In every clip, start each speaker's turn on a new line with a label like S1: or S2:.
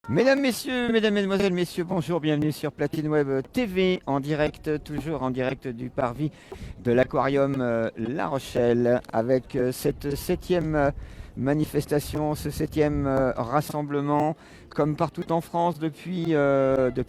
S1: Mesdames, messieurs, mesdames, mesdemoiselles, messieurs, bonjour, bienvenue sur Platine Web TV, en direct, toujours en direct du parvis de l'aquarium La Rochelle, avec cette septième manifestation, ce septième rassemblement, comme partout en France depuis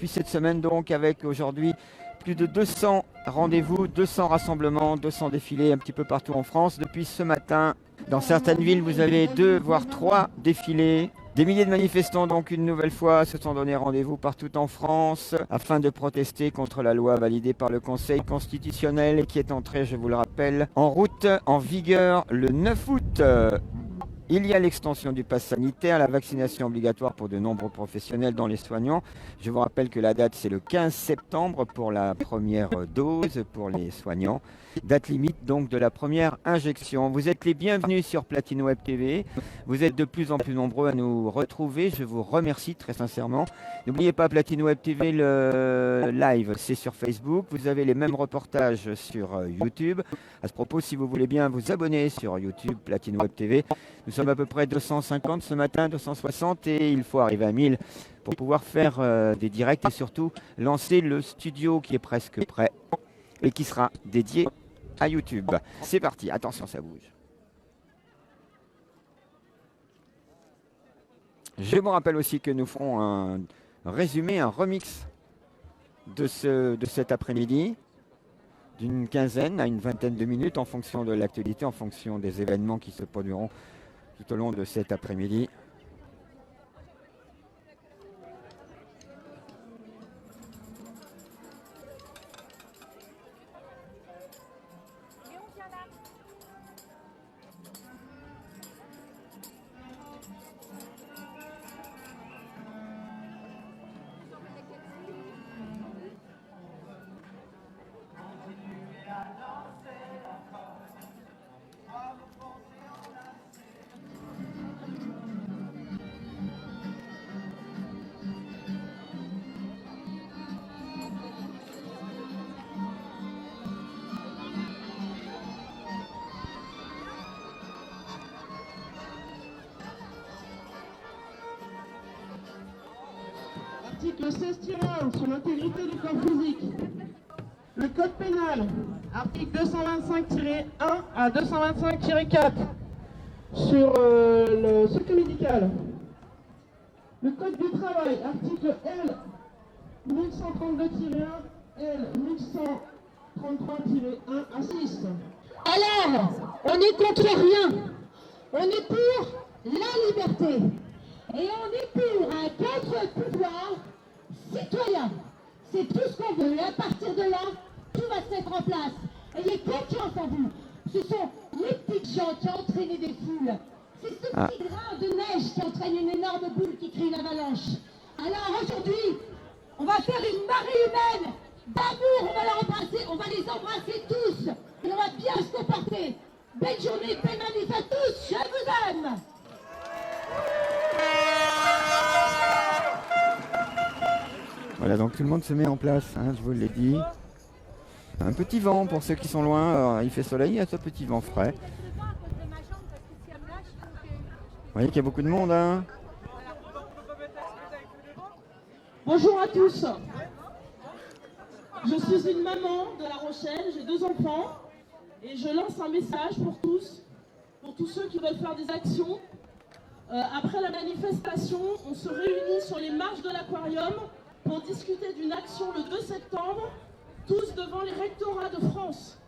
S1: cette semaine, donc, avec aujourd'hui plus de 200 rendez-vous, 200 rassemblements, 200 défilés un petit peu partout en France. Depuis ce matin, dans certaines villes, vous avez 2 voire 3 défilés. Des milliers de manifestants, donc, une nouvelle fois, se sont donné rendez-vous partout en France afin de protester contre la loi validée par le Conseil constitutionnel et qui est entrée, je vous le rappelle, en route, en vigueur le 9 août. Il y a l'extension du pass sanitaire, la vaccination obligatoire pour de nombreux professionnels, dont les soignants. Je vous rappelle que la date, c'est le 15 septembre pour la première dose pour les soignants. Date limite donc de la première injection. Vous êtes les bienvenus sur Platine Web TV. Vous êtes de plus en plus nombreux à nous retrouver. Je vous remercie très sincèrement. N'oubliez pas Platine Web TV, le live, c'est sur Facebook. Vous avez les mêmes reportages sur YouTube. À ce propos, si vous voulez bien vous abonner sur YouTube, Platine Web TV. Nous sommes à peu près 250 ce matin, 260, et il faut arriver à 1000 pour pouvoir faire des directs et surtout lancer le studio qui est presque prêt et qui sera dédié à YouTube. C'est parti, attention, ça bouge. Je vous rappelle aussi que nous ferons un résumé, un remix de cet après-midi, d'une quinzaine à une vingtaine de minutes en fonction de l'actualité, en fonction des événements qui se produiront tout au long de cet après-midi.
S2: Article 16-1 sur l'intégrité du corps physique. Le code pénal, article 225-1 à 225-4 sur le secret médical. Le code du travail, article L 1132-1, L 1133-1 à 6.
S3: Alors, on n'est contre rien. On est pour la liberté. Et on est pour un contre-pouvoir citoyen. C'est tout ce qu'on veut. Et à partir de là, tout va se mettre en place. Ayez confiance en vous. Ce sont les petites gens qui ont entraîné des foules. C'est ce petit grain de neige qui entraîne une énorme boule qui crée une avalanche. Alors aujourd'hui, on va faire une marée humaine d'amour. On va les embrasser tous. Et on va bien se comporter. Belle journée, belle manif à tous. Je vous aime.
S1: Voilà, donc tout le monde se met en place, hein, je vous l'ai dit. Un petit vent pour ceux qui sont loin. Alors, il fait soleil, il y a ce petit vent frais. Vous voyez qu'il y a beaucoup de monde, hein.
S2: Bonjour à tous. Je suis une maman de La Rochelle, j'ai 2 enfants et je lance un message pour tous ceux qui veulent faire des actions. Après la manifestation, on se réunit sur les marches de l'aquarium pour discuter d'une action le 2 septembre, tous devant les rectorats de France.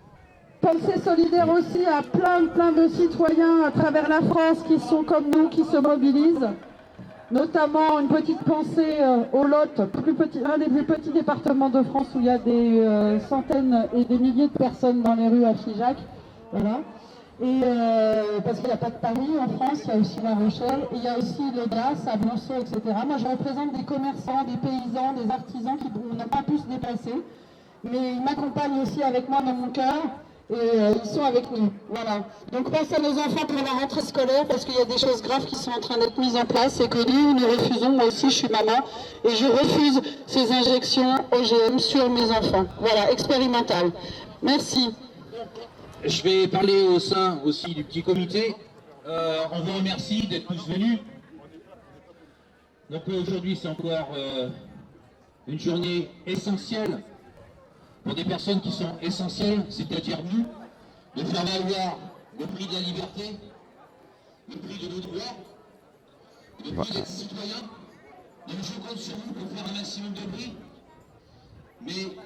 S4: Pensée solidaire aussi à plein de citoyens à travers la France qui sont comme nous, qui se mobilisent. Notamment une petite pensée au Lot, un des plus petits départements de France où il y a des centaines et des milliers de personnes dans les rues à Figeac. Voilà. Et parce qu'il n'y a pas de Paris en France, il y a aussi La Rochelle, et il y a aussi le Glas, à Blançot, etc. Moi je représente des commerçants, des paysans, des artisans qui n'ont pas pu se déplacer, mais ils m'accompagnent aussi avec moi dans mon cœur, et ils sont avec nous. Voilà. Donc pense à nos enfants pour la rentrée scolaire, parce qu'il y a des choses graves qui sont en train d'être mises en place, et que nous refusons, moi aussi je suis maman, et je refuse ces injections OGM sur mes enfants. Voilà, expérimental. Merci.
S5: Je vais parler au sein aussi du petit comité. On vous remercie d'être tous venus. Donc aujourd'hui, c'est encore une journée essentielle pour des personnes qui sont essentielles, c'est-à-dire nous, de faire valoir le prix de la liberté, le prix de nos droits, le prix d'être citoyen. Donc je compte sur vous pour faire un maximum de bruit. Mais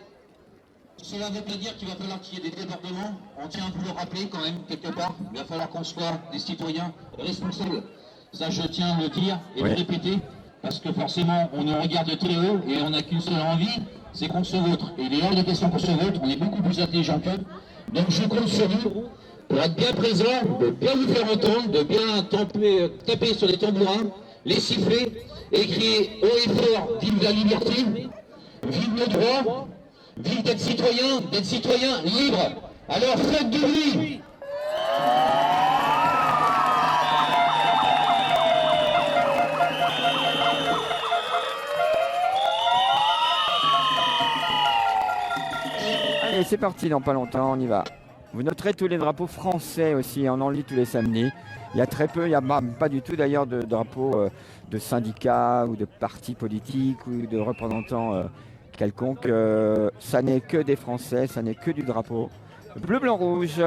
S5: cela ne veut pas dire qu'il va falloir qu'il y ait des débordements. On tient à vous le rappeler quand même, quelque part. Il va falloir qu'on soit des citoyens responsables. Ça, je tiens à le dire et le répéter. Parce que forcément, on nous regarde très haut et on n'a qu'une seule envie, c'est qu'on se vautre. Et il est hors de question qu'on se vautre, on est beaucoup plus intelligent qu'eux. Donc je compte sur vous pour être bien présent, de bien vous faire entendre, de bien taper sur les tambourins, les siffler, et crier haut et fort, vive la liberté, vive nos droits, vive d'être citoyen libre. Alors faites du bruit.
S1: Allez, c'est parti, dans pas longtemps, on y va. Vous noterez tous les drapeaux français aussi, on en lit tous les samedis. Il y a très peu, il n'y a pas du tout d'ailleurs de drapeaux de syndicats ou de partis politiques ou de représentants quelconques. Ça n'est que des Français, ça n'est que du drapeau. Bleu, blanc, rouge.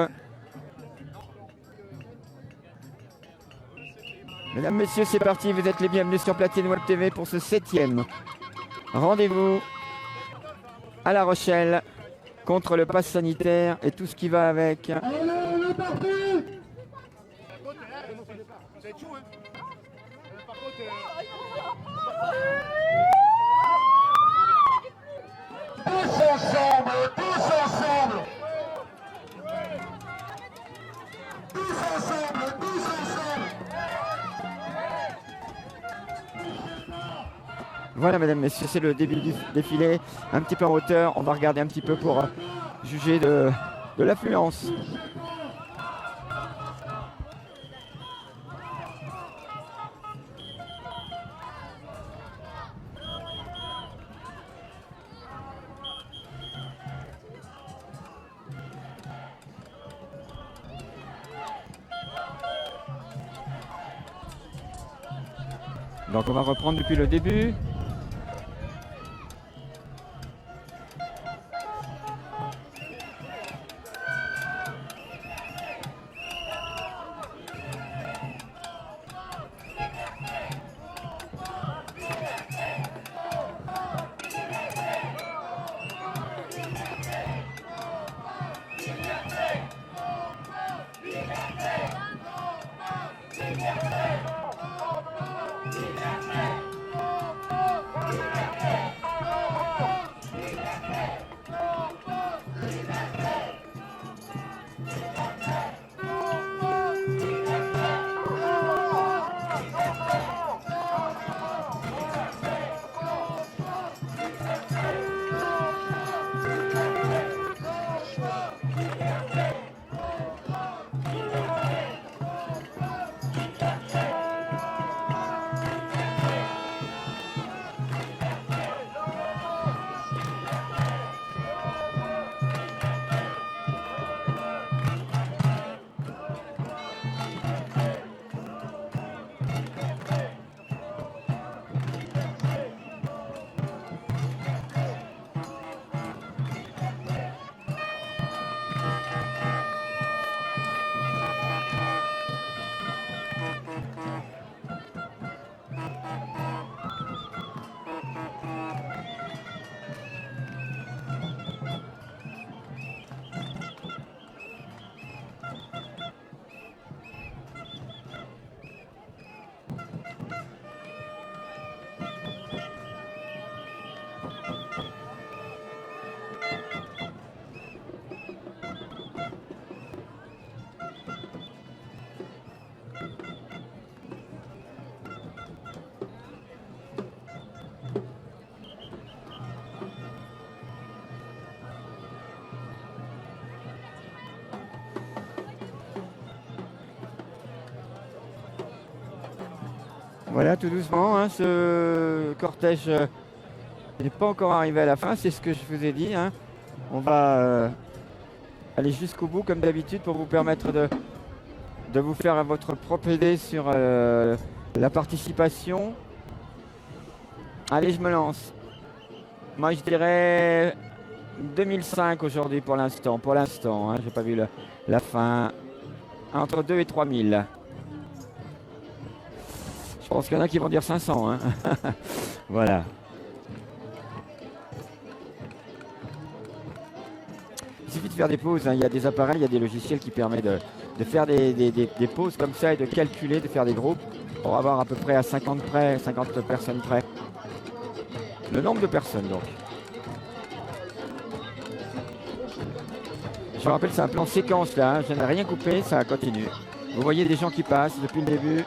S1: Mesdames, messieurs, c'est parti, vous êtes les bienvenus sur Platine Web TV pour ce 7e rendez-vous à La Rochelle contre le pass sanitaire et tout ce qui va avec.
S3: Allez, on est parti. Tous ensemble, tous ensemble. Tous ensemble, tous ensemble.
S1: Voilà, mesdames, messieurs, c'est le début du défilé. Un petit peu en hauteur, on va regarder un petit peu pour juger de l'affluence. Donc on va reprendre depuis le début. Voilà, tout doucement, hein, ce cortège n'est pas encore arrivé à la fin, c'est ce que je vous ai dit. Hein. On va aller jusqu'au bout, comme d'habitude, pour vous permettre de vous faire votre propre idée sur la participation. Allez, je me lance. Moi, je dirais 2005 aujourd'hui pour l'instant. Pour l'instant, hein, j'ai pas vu la fin. Entre 2 et 3000. Je pense qu'il y en a qui vont dire 500. Hein. Voilà. Il suffit de faire des pauses. Hein. Il y a des appareils, il y a des logiciels qui permettent de faire des pauses comme ça et de calculer, de faire des groupes pour avoir à peu près à 50 personnes près. Le nombre de personnes donc. Je me rappelle, c'est un plan séquence là. Hein. Je n'ai rien coupé, ça continue. Vous voyez des gens qui passent depuis le début.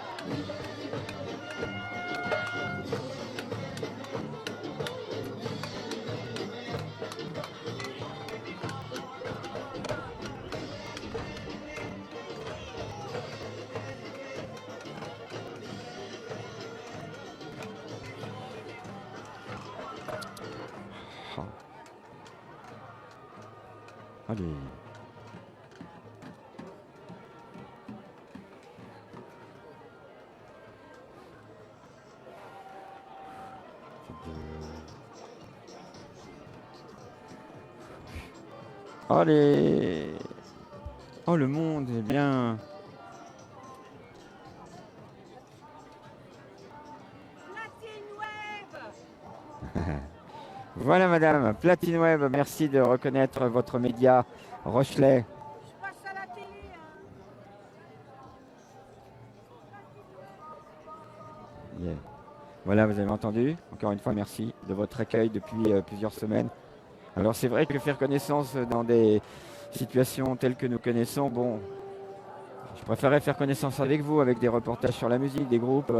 S1: Allez. Allez. Oh, le monde est bien. Voilà madame, Platine Web, merci de reconnaître votre média Rochelet.
S6: Je passe à la télé.
S1: Yeah. Voilà, vous avez entendu. Encore une fois, merci de votre accueil depuis plusieurs semaines. Alors c'est vrai que faire connaissance dans des situations telles que nous connaissons, bon, je préférais faire connaissance avec vous, avec des reportages sur la musique, des groupes,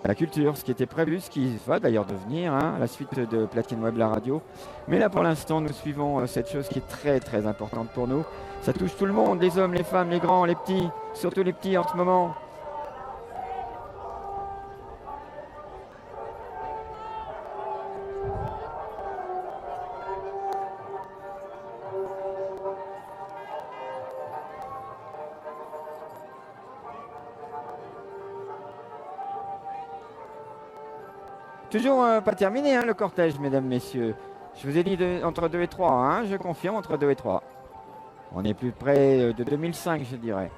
S1: la culture, ce qui était prévu, ce qui va d'ailleurs devenir hein, la suite de Platine Web, la radio. Mais là pour l'instant, nous suivons cette chose qui est très très importante pour nous. Ça touche tout le monde, les hommes, les femmes, les grands, les petits, surtout les petits en ce moment. Toujours pas terminé hein, le cortège, mesdames, messieurs. Je vous ai dit entre 2 et 3, hein, je confirme, entre 2 et 3. On est plus près de 2005, je dirais.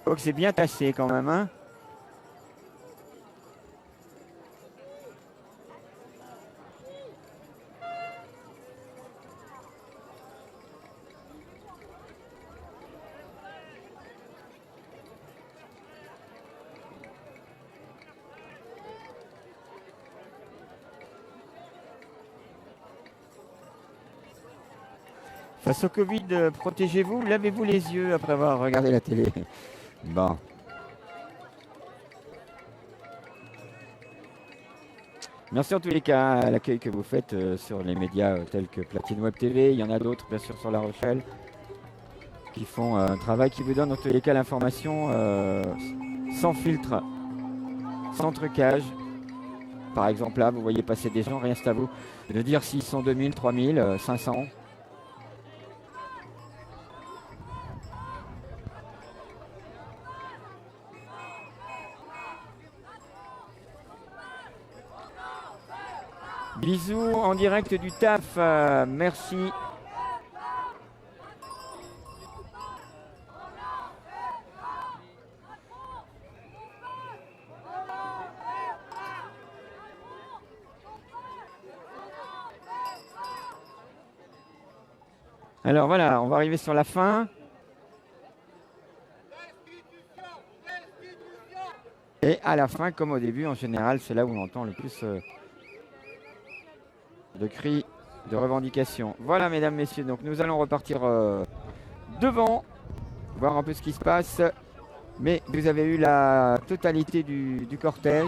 S1: Donc c'est bien tassé quand même, hein. Face au Covid, protégez-vous, lavez-vous les yeux après avoir regardé la télé. Bon. Merci en tous les cas à l'accueil que vous faites sur les médias tels que Platine Web TV. Il y en a d'autres, bien sûr, sur La Rochelle, qui font un travail qui vous donne en tous les cas l'information sans filtre, sans trucage. Par exemple, là, vous voyez passer des gens, rien c'est à vous de dire s'ils sont 2000, 3000, 500. Bisous en direct du taf, merci. Alors voilà, on va arriver sur la fin. Et à la fin, comme au début, en général, c'est là où on entend le plus de cris, de revendications. Voilà, mesdames, messieurs, donc nous allons repartir devant, voir un peu ce qui se passe. Mais vous avez eu la totalité du cortège.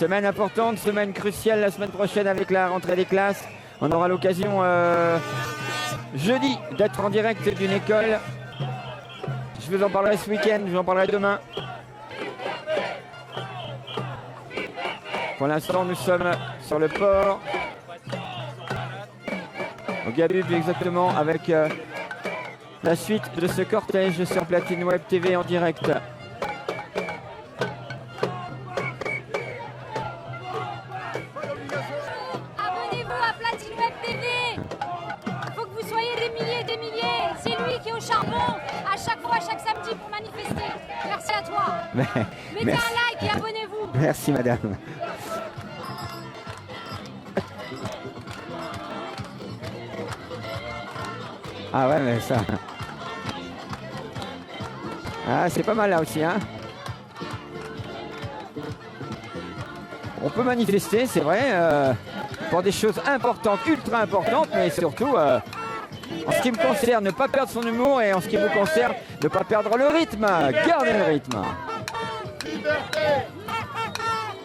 S1: Semaine importante, semaine cruciale la semaine prochaine avec la rentrée des classes. On aura l'occasion jeudi d'être en direct d'une école. Je vous en parlerai ce week-end, je vous en parlerai demain. Pour l'instant, nous sommes sur le port. Au Gabub exactement, avec la suite de ce cortège sur Platine Web TV en direct.
S6: Pour manifester. Merci à toi. Mettez
S1: Merci.
S6: un like et abonnez-vous.
S1: Merci madame. Ah ouais mais ça. Ah c'est pas mal là aussi hein. On peut manifester c'est vrai pour des choses importantes, ultra importantes, mais surtout en ce qui me concerne, ne pas perdre son humour et en ce qui vous concerne, ne pas perdre le rythme. Gardez le rythme.
S7: Liberté.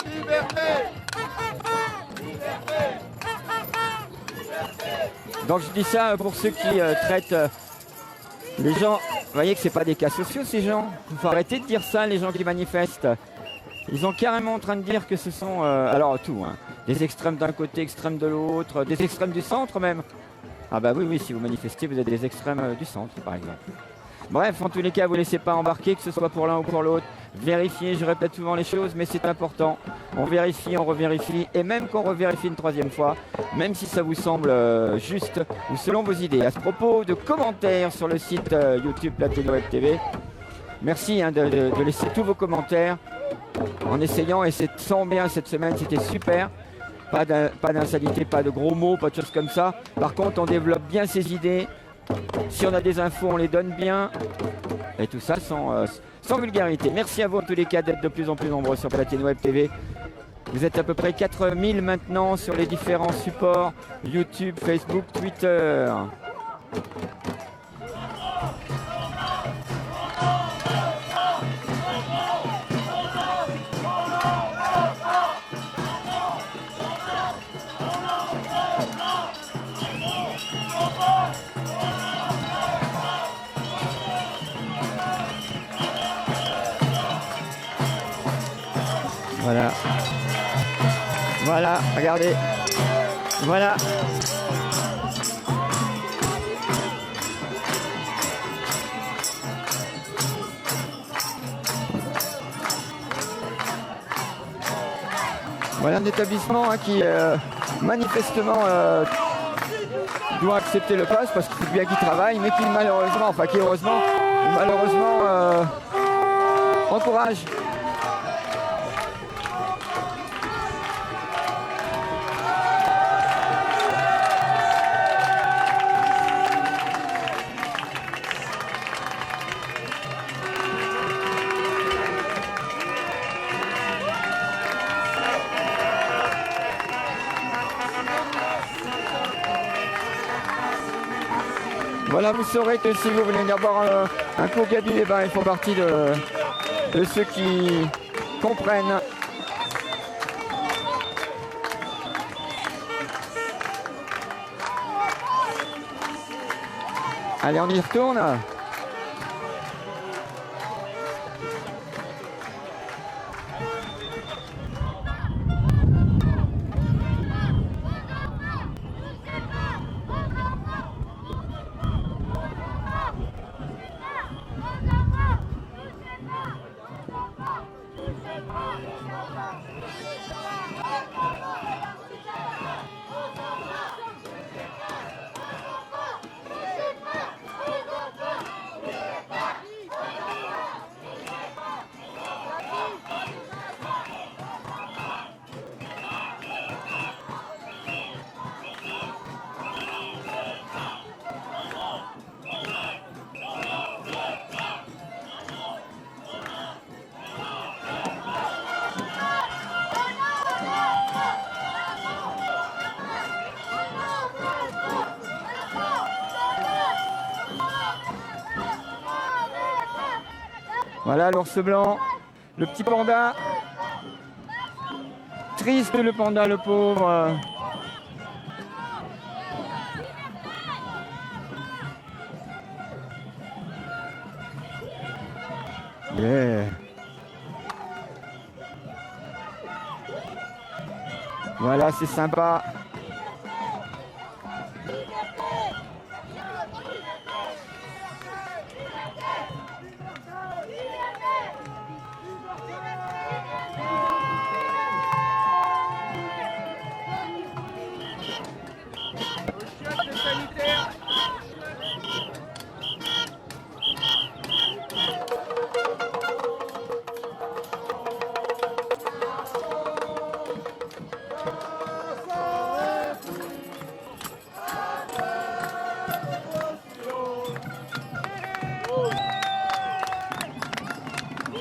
S7: Liberté.
S1: Donc je dis ça pour ceux qui traitent les gens. Vous voyez que c'est pas des cas sociaux ces gens. Il faut arrêter de dire ça les gens qui manifestent. Ils sont carrément en train de dire que ce sont alors tout, hein, des extrêmes d'un côté, extrêmes de l'autre, des extrêmes du centre même. Ah bah oui, si vous manifestez, vous êtes des extrêmes du centre, par exemple. Bref, en tous les cas, vous ne laissez pas embarquer, que ce soit pour l'un ou pour l'autre. Vérifiez, je répète souvent les choses, mais c'est important. On vérifie, on revérifie, et même qu'on revérifie une troisième fois, même si ça vous semble juste ou selon vos idées. À ce propos de commentaires sur le site YouTube Platine Web TV, merci hein, de laisser tous vos commentaires en essayant, et c'est sans bien cette semaine, c'était super. Pas d'insalité, pas de gros mots, pas de choses comme ça. Par contre, on développe bien ses idées. Si on a des infos, on les donne bien. Et tout ça sans vulgarité. Merci à vous en tous les cas d'être de plus en plus nombreux sur Platine Web TV. Vous êtes à peu près 4000 maintenant sur les différents supports YouTube, Facebook, Twitter. Voilà. Voilà, regardez. Voilà. Voilà un établissement hein, qui manifestement doit accepter le pass parce qu'il faut bien qu'il travaille, mais qui malheureusement, enfin qui heureusement, malheureusement encourage. Voilà, vous saurez que si vous voulez venir boire un coup au cabinet, ben, ils font partie de ceux qui comprennent. Allez, on y retourne. Voilà l'ours blanc, le petit panda. Triste le panda, le pauvre. Yeah. Voilà, c'est sympa.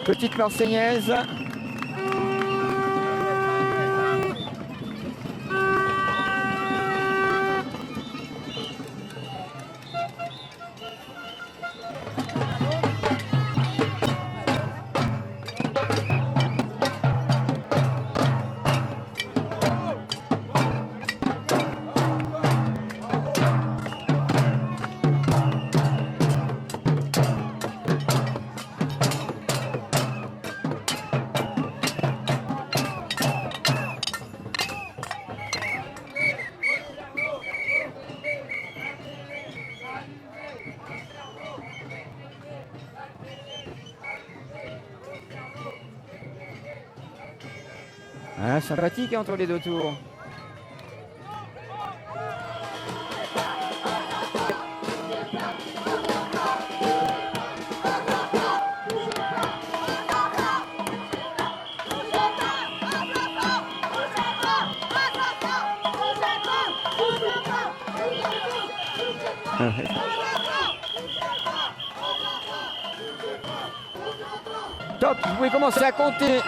S1: Petite Marseillaise. Ah, sympathique entre les deux tours. Top, vous pouvez commencer à compter.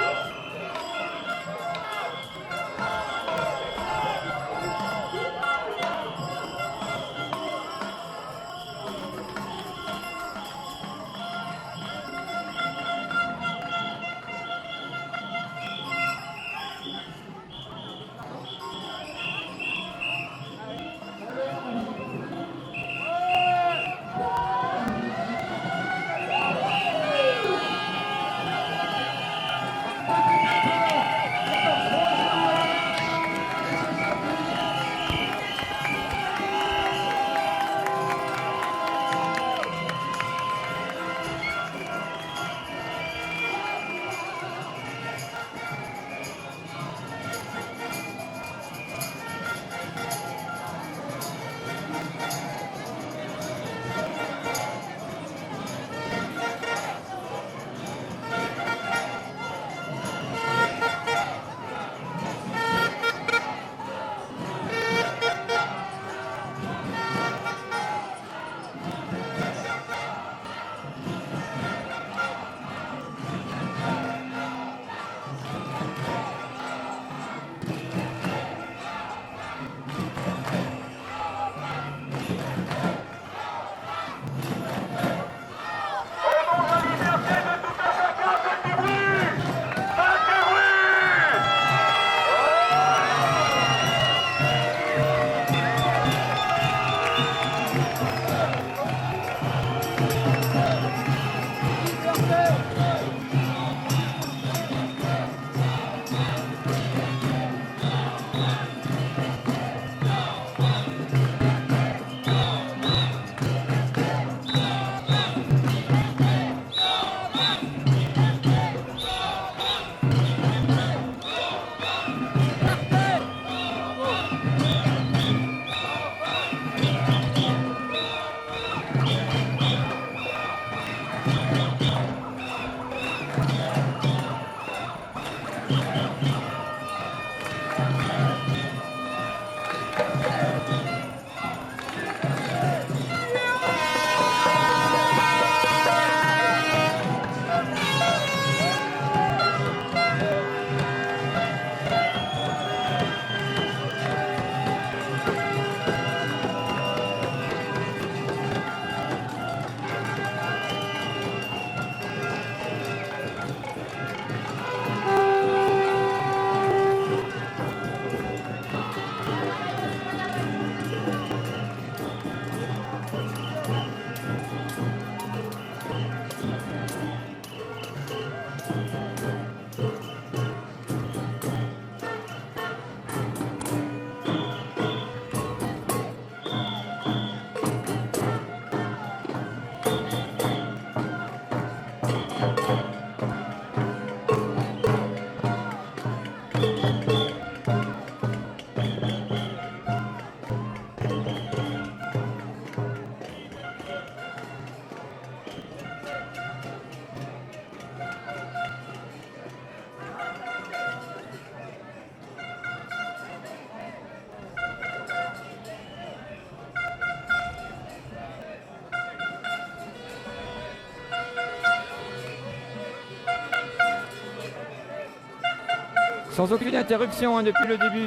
S1: sans aucune interruption hein, depuis le début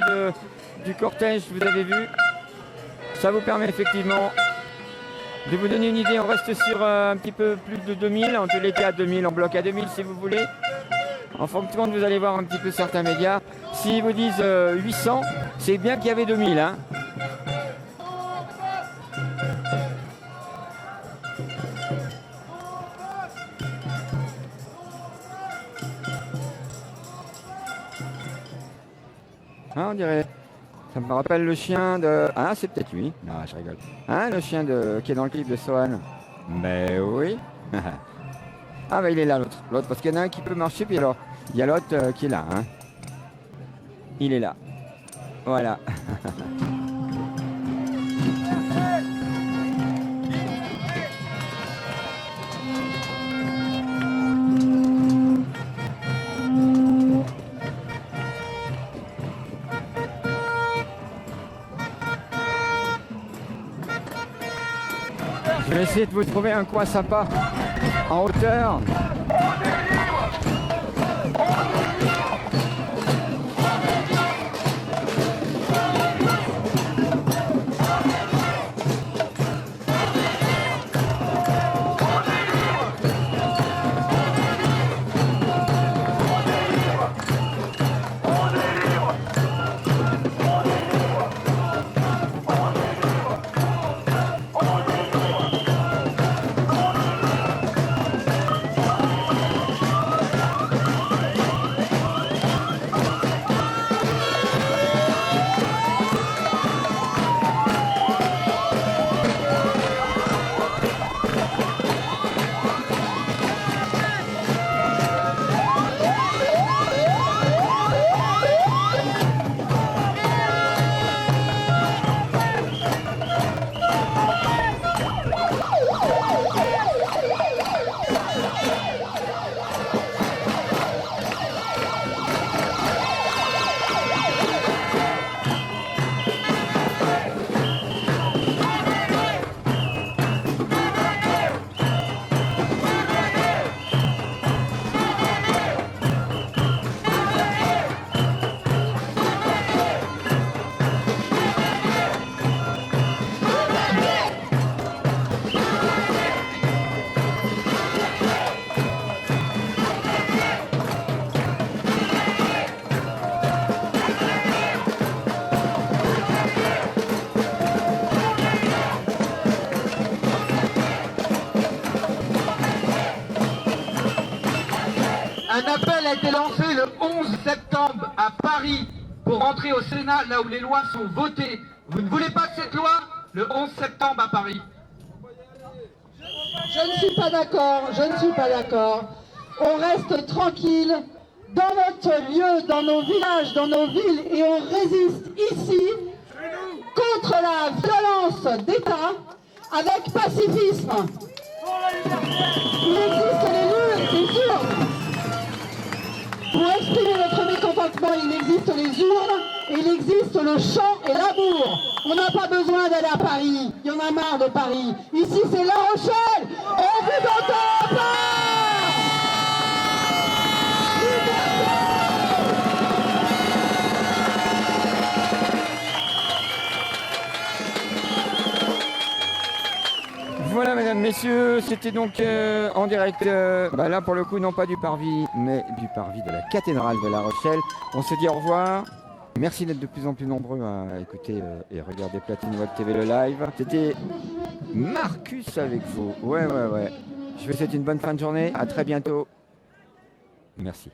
S1: du cortège, vous avez vu. Ça vous permet effectivement de vous donner une idée. On reste sur un petit peu plus de 2000, on peut l'été à 2000, en bloc à 2000 si vous voulez. En fonction de vous allez voir un petit peu certains médias. S'ils vous disent 800, c'est bien qu'il y avait 2000. Hein. Hein, on dirait. Ça me rappelle le chien de... Ah, c'est peut-être lui. Non, je rigole. Hein, le chien qui est dans le clip de Sohan. Mais oui. Ah, bah il est là, l'autre. L'autre, parce qu'il y en a un qui peut marcher, puis alors, il y a l'autre qui est là. Hein. Il est là. Voilà. Je vais essayer de vous trouver un coin sympa en hauteur.
S8: Un appel a été lancé le 11 septembre à Paris pour rentrer au Sénat, là où les lois sont votées. Vous ne voulez pas de cette loi? Le 11 septembre à Paris.
S4: Je ne suis pas d'accord, je ne suis pas d'accord. On reste tranquille dans notre lieu, dans nos villages, dans nos villes, et on résiste ici contre la violence d'État avec pacifisme. Il existe les urnes. Pour exprimer notre mécontentement, il existe les urnes, et il existe le chant et l'amour. On n'a pas besoin d'aller à Paris. Il y en a marre de Paris. Ici, c'est La Rochelle. On vous entend pas.
S1: Voilà, mesdames, messieurs, c'était donc en direct, là pour le coup, non pas du parvis, mais du parvis de la cathédrale de La Rochelle. On se dit au revoir. Merci d'être de plus en plus nombreux à écouter et regarder Platine Web TV le live. C'était Marcus avec vous. Ouais. Je vous souhaite une bonne fin de journée. À très bientôt. Merci.